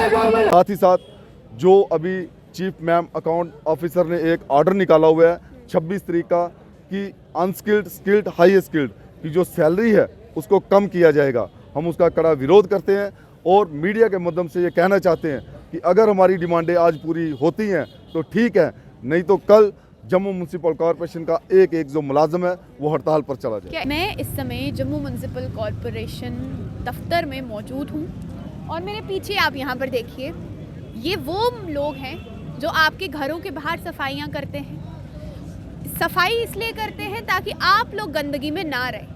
साथ ही साथ जो अभी चीफ मैम अकाउंट ऑफिसर ने एक ऑर्डर निकाला हुआ है 26 तारीख का कि अनस्किल्ड स्किल्ड हाई स्किल्ड की जो सैलरी है उसको कम किया जाएगा। हम उसका कड़ा विरोध करते हैं और मीडिया के माध्यम से ये कहना चाहते हैं कि अगर हमारी डिमांडें आज पूरी होती हैं तो ठीक है, नहीं तो कल जम्मू म्युनिसिपल कॉरपोरेशन का एक जो मुलाजम है वो हड़ताल पर चला जाए। मैं इस समय जम्मू म्युनिसिपल कॉरपोरेशन दफ्तर में मौजूद हूँ और मेरे पीछे आप यहाँ पर देखिए, ये वो लोग हैं जो आपके घरों के बाहर सफाइयाँ करते हैं। सफाई इसलिए करते हैं ताकि आप लोग गंदगी में ना रहें।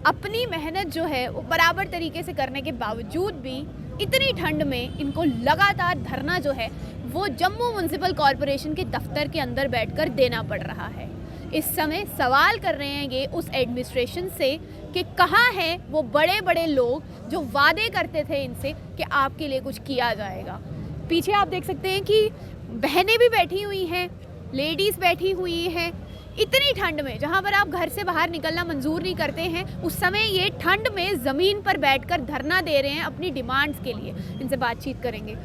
अपनी मेहनत जो है वो बराबर तरीके से करने के बावजूद भी इतनी ठंड में इनको लगातार धरना जो है वो जम्मू म्युनिसिपल कॉरपोरेशन के दफ्तर के अंदर बैठकर देना पड़ रहा है। इस समय सवाल कर रहे हैं ये उस एडमिनिस्ट्रेशन से कि कहाँ हैं वो बड़े बड़े लोग जो वादे करते थे इनसे कि आपके लिए कुछ किया जाएगा। पीछे आप देख सकते हैं कि बहनें भी बैठी हुई हैं, लेडीज़ बैठी हुई हैं। इतनी ठंड में जहाँ पर आप घर से बाहर निकलना मंजूर नहीं करते हैं, उस समय ये ठंड में ज़मीन पर बैठकर धरना दे रहे हैं अपनी डिमांड्स के लिए। इनसे बातचीत करेंगे।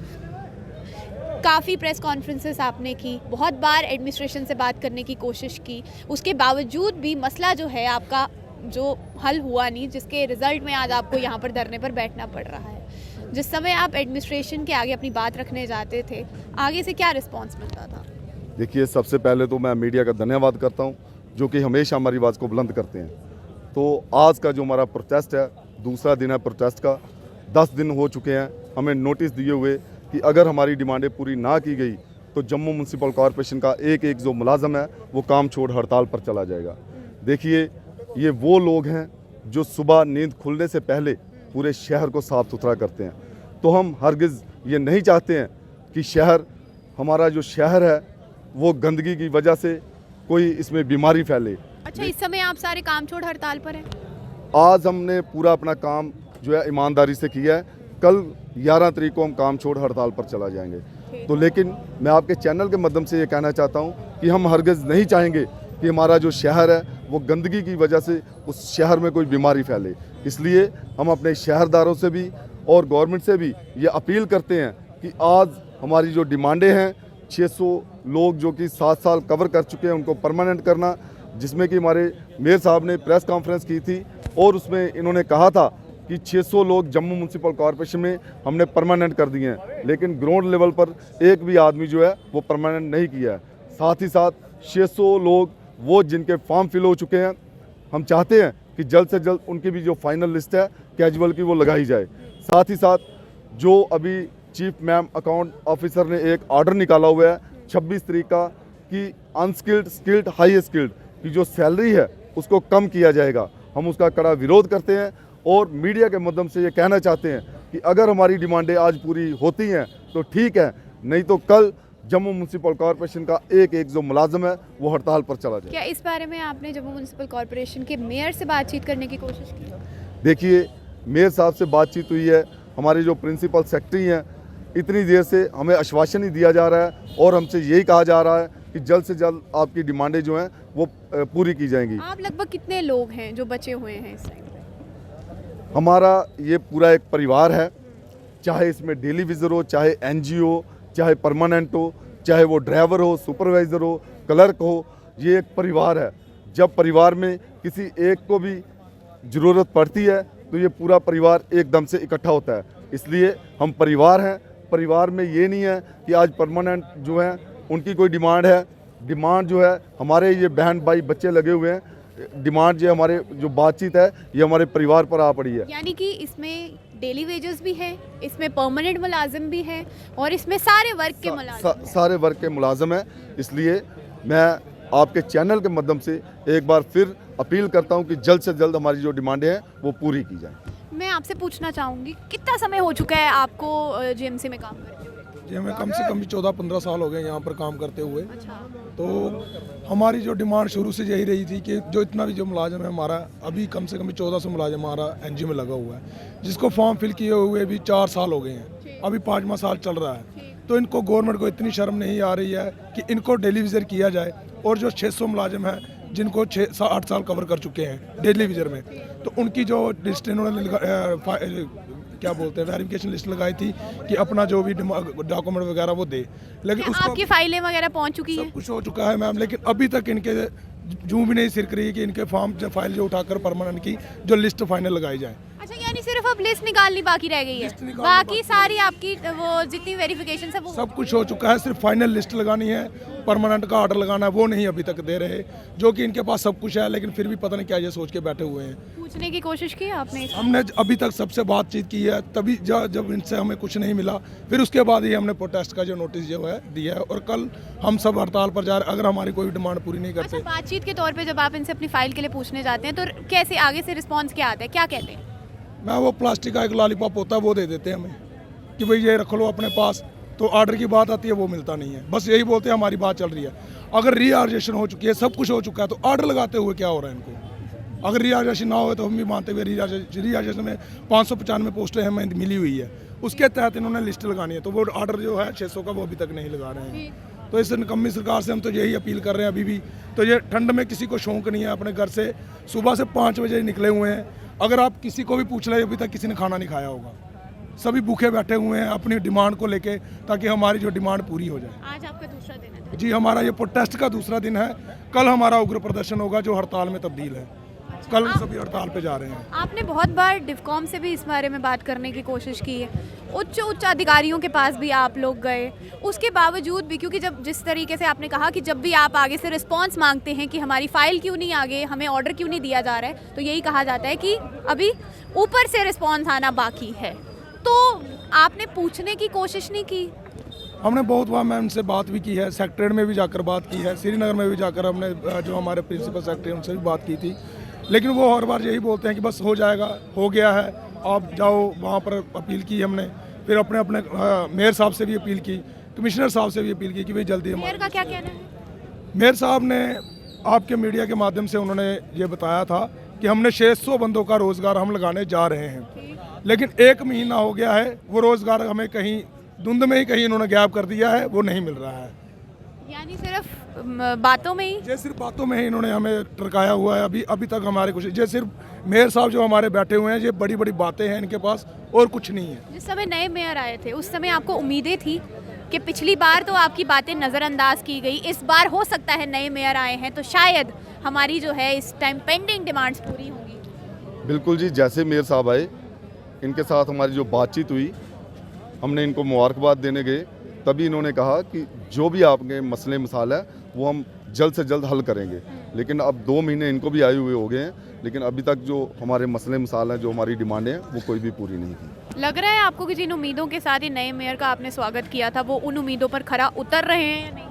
काफ़ी प्रेस कॉन्फ्रेंसेस आपने की, बहुत बार एडमिनिस्ट्रेशन से बात करने की कोशिश की, उसके बावजूद भी मसला जो है आपका जो हल हुआ नहीं, जिसके रिज़ल्ट में आज आपको यहाँ पर धरने पर बैठना पड़ रहा है। जिस समय आप एडमिनिस्ट्रेशन के आगे अपनी बात रखने जाते थे, आगे से क्या रिस्पॉन्स मिलता था? देखिए, सबसे पहले तो मैं मीडिया का धन्यवाद करता हूं जो कि हमेशा हमारी आवाज़ को बुलंद करते हैं। तो आज का जो हमारा प्रोटेस्ट है, दूसरा दिन है प्रोटेस्ट का। 10 दिन हो चुके हैं हमें नोटिस दिए हुए कि अगर हमारी डिमांडें पूरी ना की गई तो जम्मू म्युनिसिपल कॉरपोरेशन का एक जो मुलाजम है वो काम छोड़ हड़ताल पर चला जाएगा। देखिए, ये वो लोग हैं जो सुबह नींद खुलने से पहले पूरे शहर को साफ़ सुथरा करते हैं। तो हम हरगिज़ ये नहीं चाहते हैं कि हमारा जो शहर है वो गंदगी की वजह से कोई इसमें बीमारी फैले। अच्छा, इस समय आप सारे काम छोड़ हड़ताल पर हैं? आज हमने पूरा अपना काम जो है ईमानदारी से किया है। कल 11 तारीख को हम काम छोड़ हड़ताल पर चला जाएंगे। तो लेकिन मैं आपके चैनल के माध्यम से ये कहना चाहता हूँ कि हम हरगिज़ नहीं चाहेंगे कि हमारा जो शहर है वो गंदगी की वजह से उस शहर में कोई बीमारी फैले। इसलिए हम अपने शहरदारों से भी और गवर्नमेंट से भी ये अपील करते हैं कि आज हमारी जो डिमांडें हैं, 600 लोग जो कि 7 साल कवर कर चुके हैं उनको परमानेंट करना, जिसमें कि हमारे मेयर साहब ने प्रेस कॉन्फ्रेंस की थी और उसमें इन्होंने कहा था कि 600 लोग जम्मू म्युनिसिपल कॉरपोरेशन में हमने परमानेंट कर दिए हैं, लेकिन ग्राउंड लेवल पर एक भी आदमी जो है वो परमानेंट नहीं किया है। साथ ही साथ 600 लोग वो जिनके फॉर्म फिल हो चुके हैं, हम चाहते हैं कि जल्द से जल्द उनकी भी जो फाइनल लिस्ट है कैजुअल की वो लगाई जाए। साथ ही साथ जो अभी चीफ मैम अकाउंट ऑफिसर ने एक ऑर्डर निकाला हुआ है 26 तारीख का कि अनस्किल्ड स्किल्ड हाई स्किल्ड की जो सैलरी है उसको कम किया जाएगा। हम उसका कड़ा विरोध करते हैं और मीडिया के माध्यम से ये कहना चाहते हैं कि अगर हमारी डिमांडें आज पूरी होती हैं तो ठीक है, नहीं तो कल जम्मू म्युनिसिपल कॉरपोरेशन का एक जो मुलाजम है वो हड़ताल पर चला जाए। क्या इस बारे में आपने जम्मू म्युनिसिपल कॉरपोरेशन के मेयर से बातचीत करने की कोशिश की? देखिए, मेयर साहब से बातचीत हुई है, हमारे जो प्रिंसिपल सेक्रेटरी हैं, इतनी देर से हमें आश्वासन ही दिया जा रहा है और हमसे यही कहा जा रहा है कि जल्द से जल्द आपकी डिमांडें जो हैं वो पूरी की जाएंगी। आप लगभग कितने लोग हैं जो बचे हुए हैं इस टाइम पे? हमारा ये पूरा एक परिवार है, चाहे इसमें डेली विज़िटर हो, चाहे एनजीओ, चाहे परमानेंट हो, चाहे वो ड्राइवर हो, सुपरवाइज़र हो, क्लर्क हो, ये एक परिवार है। जब परिवार में किसी एक को भी ज़रूरत पड़ती है तो ये पूरा परिवार एकदम से इकट्ठा होता है। इसलिए हम परिवार हैं। परिवार में ये नहीं है कि आज परमानेंट जो है उनकी कोई डिमांड है। डिमांड जो है हमारे ये बहन भाई बच्चे लगे हुए हैं, डिमांड जो हमारे जो बातचीत है ये हमारे परिवार पर आ पड़ी है। यानी कि इसमें डेली वेजेस भी है, इसमें परमानेंट मुलाजिम भी है और इसमें सारे वर्ग के मुलाजिम सारे वर्ग के मुलाजिम हैं। इसलिए मैं आपके चैनल के माध्यम से एक बार फिर अपील करता हूं कि जल्द से जल्द हमारी जो डिमांडें हैं वो पूरी की जाएं। मैं आपसे पूछना चाहूँगी, कितना समय हो चुका है आपको जीएमसी में काम करते हुए? जी, हमें कम से कम 14-15 साल हो गए यहाँ पर काम करते हुए। अच्छा। तो हमारी जो डिमांड शुरू से यही रही थी कि जो इतना भी जो मुलाजिम है हमारा, अभी कम से कम 1400 मुलाजिम हमारा एनजीओ में लगा हुआ है, जिसको फॉर्म फिल किए हुए भी 4 साल हो गए हैं, अभी 5वां साल चल रहा है। तो इनको गवर्नमेंट को इतनी शर्म नहीं आ रही है कि इनको डेली विज़िट किया जाए। और जो 600 मुलाजिम हैं जिनको 6-8 साल कवर कर चुके हैं डेली विज़िट में, तो उनकी जो लिस्ट इन्होंने क्या बोलते हैं वेरिफिकेशन लिस्ट लगाई थी कि अपना जो भी डॉक्यूमेंट वगैरह वो दे, लेकिन उसको आपकी फाइलें वगैरह पहुंच चुकी हैं? सब कुछ हो चुका है मैम, लेकिन अभी तक इनके जूं भी नहीं सिरक रही है कि इनके फॉर्म जो फाइल जो उठाकर परमानेंट की जो लिस्ट फाइनल लगाई जाए। अच्छा, यानी सिर्फ अब लिस्ट निकालनी बाकी रह गई है, लिस्ट निकालनी बाकी सारी आपकी वो जितनी वेरिफिकेशन है वो सब कुछ हो चुका है, सिर्फ फाइनल लिस्ट लगानी है, परमानेंट का ऑर्डर लगाना है, वो नहीं अभी तक दे रहे, जो कि इनके पास सब कुछ है, लेकिन फिर भी पता नहीं क्या ये सोच के बैठे हुए हैं। पूछने की कोशिश की आपने? हमने अभी तक सबसे बातचीत की है, तभी जब इनसे हमें कुछ नहीं मिला, फिर उसके बाद ही हमने प्रोटेस्ट का जो नोटिस जो है दिया है, और कल हम सब हड़ताल पर जा रहे हैं अगर हमारी कोई डिमांड पूरी नहीं अच्छा, करते। बातचीत के तौर पे जब आप इनसे अपनी फाइल के लिए पूछने जाते हैं तो कैसे आगे से रिस्पांस क्या आता है, क्या कहते हैं? मैं वो प्लास्टिक का एक लॉलीपॉप होता है वो दे देते हैं हमें कि भाई ये रख लो अपने पास, तो ऑर्डर की बात आती है वो मिलता नहीं है, बस यही बोलते हैं हमारी बात चल रही है। अगर रीऑर्गेनाइजेशन हो चुकी है, सब कुछ हो चुका है, तो ऑर्डर लगाते हुए क्या हो रहा है इनको? अगर रीऑर्गेनाइजेशन ना हो तो हम भी मानते हुए रीऑर्गेनाइजेशन में 595 पोस्टें हमें मिली हुई है, उसके तहत इन्होंने लिस्ट लगानी है, तो वो ऑर्डर जो है 600 का वो अभी तक नहीं लगा रहे हैं। तो इस निकम्मी सरकार से हम तो यही अपील कर रहे हैं अभी भी, तो ये ठंड में किसी को शौक नहीं है, अपने घर से सुबह से 5 बजे निकले हुए हैं, अगर आप किसी को भी पूछ लें अभी तक किसी ने खाना नहीं खाया होगा, सभी भूखे बैठे हुए हैं अपनी डिमांड को लेके, ताकि हमारी जो डिमांड पूरी हो जाए। आज आपका दूसरा दिन है? जी, हमारा ये प्रोटेस्ट का दूसरा दिन है, कल हमारा उग्र प्रदर्शन होगा जो हड़ताल में तब्दील है, कल सभी हड़ताल पे जा रहे हैं। आपने बहुत बार डिफकॉम से भी इस बारे में बात करने की कोशिश की है, उच्च अधिकारियों के पास भी आप लोग गए, उसके बावजूद भी, क्योंकि जब जिस तरीके से आपने कहा कि जब भी आप आगे से रिस्पांस मांगते हैं कि हमारी फाइल क्यों नहीं आगे, हमें ऑर्डर क्यों नहीं दिया जा रहा है, तो यही कहा जाता है कि अभी ऊपर से रिस्पांस आना बाकी है। तो आपने पूछने की कोशिश नहीं की? हमने बहुत बार मैम से बात भी की है, सेक्रेटरीट में भी जाकर बात की है, श्रीनगर में भी जाकर हमने जो हमारे प्रिंसिपल सेक्रेटरी उनसे भी बात की थी, लेकिन वो हर बार यही बोलते हैं कि बस हो जाएगा, हो गया है, आप जाओ। वहाँ पर अपील की हमने, फिर अपने मेयर साहब से भी अपील की, कमिश्नर साहब से भी अपील की कि भाई जल्दी मेयर का क्या कहना है? मेयर साहब ने आपके मीडिया के माध्यम से उन्होंने ये बताया था कि हमने 600 बंदों का रोज़गार हम लगाने जा रहे हैं, लेकिन 1 महीना हो गया है, वो रोज़गार हमें कहीं धुंध में ही कहीं इन्होंने गैप कर दिया है, वो नहीं मिल रहा है। यानी सिर्फ बातों में ही? ये सिर्फ बातों में ही इन्होंने हमें टरकाया हुआ है, अभी तक हमारे कुछ, ये सिर्फ मेयर साहब जो हमारे बैठे हुए हैं, ये बड़ी बड़ी बातें हैं इनके पास और कुछ नहीं है। जिस समय नए मेयर आए थे उस समय आपको उम्मीदें थी कि पिछली बार तो आपकी बातें नज़रअंदाज की गई, इस बार हो सकता है नए मेयर आए हैं तो शायद हमारी जो है इस टाइम पेंडिंग डिमांड्स पूरी होंगी? बिल्कुल जी, जैसे मेयर साहब आए, इनके साथ हमारी जो बातचीत हुई, हमने इनको मुबारकबाद देने गए, तभी इन्होंने कहा कि जो भी आपके मसले मसाला है वो हम जल्द से जल्द हल करेंगे। लेकिन अब 2 महीने इनको भी आए हुए हो गए हैं, लेकिन अभी तक जो हमारे मसले मसाल हैं, जो हमारी डिमांडें हैं, वो कोई भी पूरी नहीं की। लग रहा है आपको कि जिन उम्मीदों के साथ ही नए मेयर का आपने स्वागत किया था वो उन उम्मीदों पर खरा उतर रहे हैं या नहीं?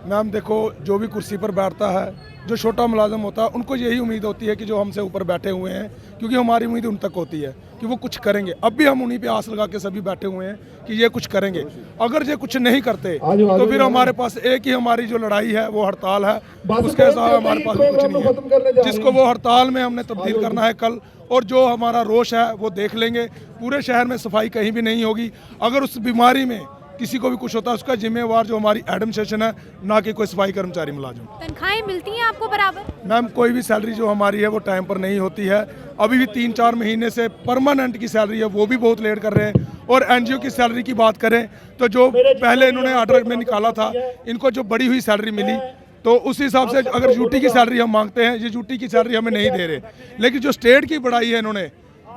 मैम देखो, जो भी कुर्सी पर बैठता है, जो छोटा मुलाजम होता है, उनको यही उम्मीद होती है कि जो हमसे ऊपर बैठे हुए हैं, क्योंकि हमारी उम्मीद उन तक होती है कि वो कुछ करेंगे। अब भी हम उन्हीं पे आस लगा के सभी बैठे हुए हैं कि ये कुछ करेंगे। अगर ये कुछ नहीं करते तो फिर हमारे पास एक ही हमारी जो लड़ाई है वो हड़ताल है, उसके साथ हमारे पास कुछ नहीं है, जिसको वो हड़ताल में हमने तब्दील करना है कल। और जो हमारा रोष है वो देख लेंगे, पूरे शहर में सफाई कहीं भी नहीं होगी। अगर उस बीमारी में किसी को भी कुछ होता है, उसका जिम्मेवार जो हमारी एडमिनिस्ट्रेशन है, ना कि कोई सफाई कर्मचारी मुलाजिम। तनख्वाहें मिलती हैं आपको बराबर? मैम कोई भी सैलरी जो हमारी है वो टाइम पर नहीं होती है। अभी भी 3-4 महीने से परमानेंट की सैलरी है वो भी बहुत लेट कर रहे हैं। और एनजीओ की सैलरी की बात करें तो जो पहले इन्होंने ऑर्डर में निकाला था, इनको जो बढ़ी हुई सैलरी मिली, तो उस हिसाब से अगर यूटी की सैलरी हम मांगते हैं, ये यूटी की सैलरी हमें नहीं दे रहे। लेकिन जो स्टेट की बढ़ाई है इन्होंने,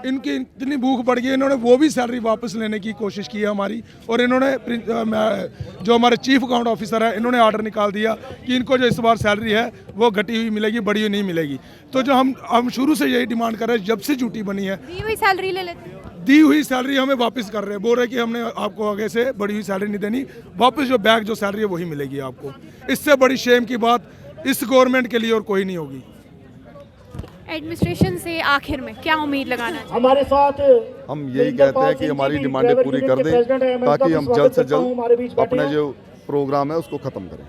इनकी इतनी भूख बढ़ गई, इन्होंने वो भी सैलरी वापस लेने की कोशिश की है हमारी। और इन्होंने जो हमारे चीफ अकाउंट ऑफिसर है, इन्होंने ऑर्डर निकाल दिया कि इनको जो इस बार सैलरी है वो घटी हुई मिलेगी, बढ़ी हुई नहीं मिलेगी। तो जो हम शुरू से यही डिमांड कर रहे हैं, जब से ड्यूटी बनी है, दी हुई सैलरी ले लेते हैं। दी हुई सैलरी हमें वापस कर रहे हैं, बोल रहे कि हमने आपको आगे से बढ़ी हुई सैलरी नहीं देनी, वापस जो बैक जो सैलरी है वही मिलेगी आपको। इससे बड़ी शेम की बात इस गवर्नमेंट के लिए और कोई नहीं होगी। एडमिनिस्ट्रेशन से आखिर में क्या उम्मीद लगाना है? हमारे साथ हम यही कहते हैं कि हमारी डिमांडें पूरी कर दें, ताकि हम जल्द से जल्द अपना जो प्रोग्राम है उसको ख़त्म करें।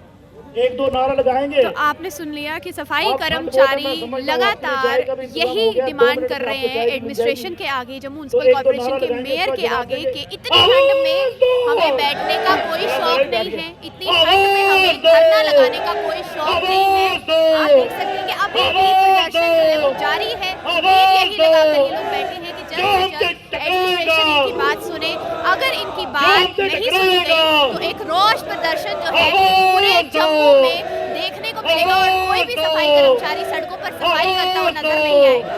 1-2 नारा लगाएंगे। तो आपने सुन लिया कि सफाई कर्मचारी लगातार यही डिमांड कर रहे हैं एडमिनिस्ट्रेशन के आगे, जम्मू म्युनिसिपल कॉर्पोरेशन के मेयर के आगे कि इतनी ठंड में हमें बैठने का कोई शौक नहीं है, इतनी ठंड में हमें धरना लगाने का कोई शौक नहीं है। आप देख सकते हैं कि अभी भी प्रदर्शन जो है वो जारी है, यही लगाकर ये लोग बैठे हैं कि जल्द से जल्द एडमिनिस्ट्रेशन अगर इनकी बात नहीं सुनी गई तो एक रोष प्रदर्शन जो है पूरे जम्मू में देखने को मिलेगा और कोई भी सफाई कर्मचारी सड़कों पर सफाई करता हुआ नजर नहीं आएगा।